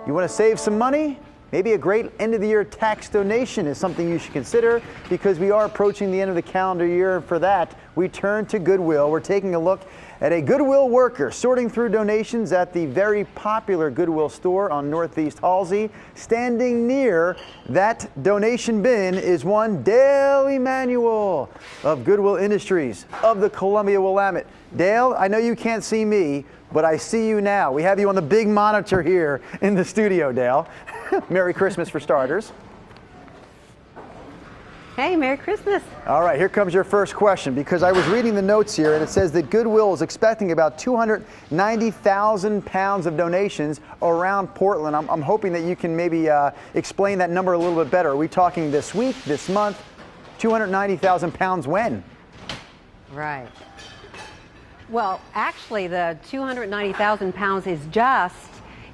You want to save some money? Maybe a great end-of-the-year tax donation is something you should consider because we are approaching the end of the calendar year. For that, we turn to Goodwill. We're taking a look at a Goodwill worker sorting through donations at the very popular Goodwill store on Northeast Halsey. Standing near that donation bin is one Dale Emanuel of Goodwill Industries of the Columbia Willamette. Dale, I know you can't see me, but I see you now. We have you on the big monitor here in the studio, Dale. Merry Christmas for starters. Hey, Merry Christmas. All right, here comes your first question, because I was reading the notes here and it says that Goodwill is expecting about 290,000 pounds of donations around Portland. I'm hoping that you can maybe explain that number a little bit better. Are we talking this week, this month? 290,000 pounds when? Right. Well, actually, the 290,000 pounds is just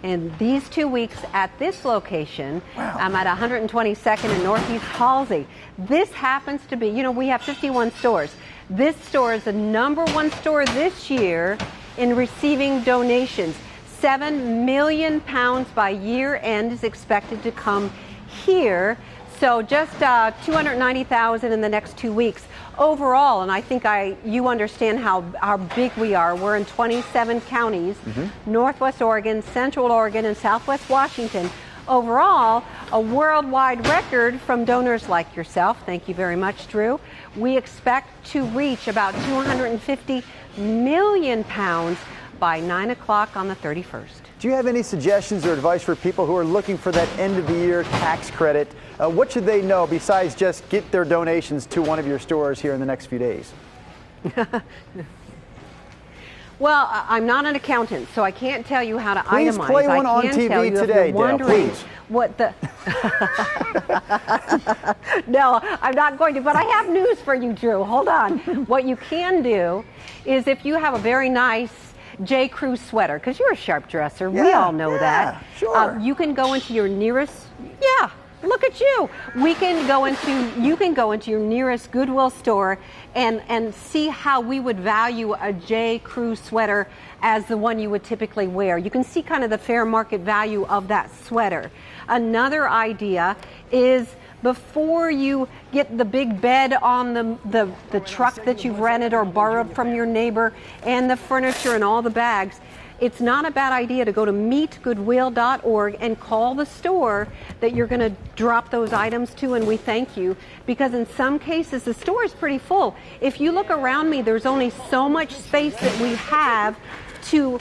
in these 2 weeks at this location. Wow. I'm at 122nd and Northeast Halsey. This happens to be, we have 51 stores. This store is the #1 store this year in receiving donations. 7 million pounds by year end is expected to come here. So just 290,000 in the next 2 weeks. Overall, and I think you understand how big we are. We're in 27 counties, Northwest Oregon, Central Oregon, and Southwest Washington. Overall, a worldwide record from donors like yourself. Thank you very much, Drew. We expect to reach about 250 million pounds by 9 o'clock on the 31st. Do you have any suggestions or advice for people who are looking for that end-of-the-year tax credit? What should they know besides just get their donations to one of your stores here in the next few days? Well, I'm not an accountant, so I can't tell you how to Please itemize. play one on TV today, Dale, please. What the... No, I'm not going to, but I have news for you, Drew. Hold on. What you can do is if you have a very nice J. Crew sweater, because you're a sharp dresser, we all know that. Sure. You can go into your nearest, look at you. You can go into your nearest Goodwill store and see how we would value a J. Crew sweater as the one you would typically wear. You can see kind of the fair market value of that sweater. Another idea is before you get the big bed on the truck that you've rented or borrowed from your neighbor and the furniture and all the bags, it's not a bad idea to go to meetgoodwill.org and call the store that you're going to drop those items to, and we thank you, because in some cases the store is pretty full. If you look around me, there's only so much space that we have to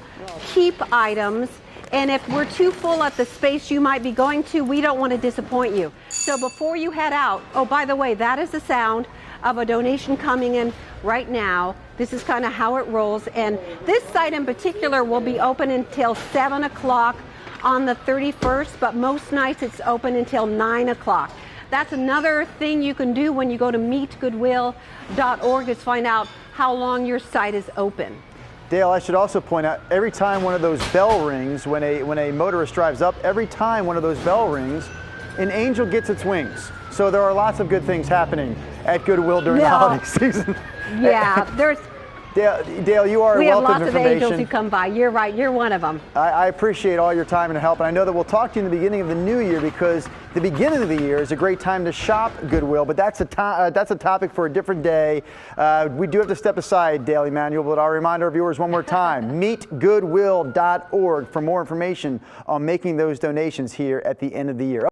keep items. And if we're too full at the space you might be going to, we don't want to disappoint you. So before you head out, oh, by the way, that is the sound of a donation coming in right now. This is kind of how it rolls. And this site in particular will be open until 7 o'clock on the 31st, but most nights it's open until 9 o'clock. That's another thing you can do when you go to meetgoodwill.org is find out how long your site is open. Dale, I should also point out, every time one of those bell rings, when a motorist drives up, every time one of those bell rings, an angel gets its wings. So there are lots of good things happening at Goodwill during the holiday season. Yeah, there's... Dale, you are a wealth of information. We have lots of angels who come by. You're right. You're one of them. I appreciate all your time and help. And I know that we'll talk to you in the beginning of the new year, because the beginning of the year is a great time to shop Goodwill. But that's a topic for a different day. We do have to step aside, Dale Emanuel, but I'll remind our viewers one more time. Meetgoodwill.org for more information on making those donations here at the end of the year.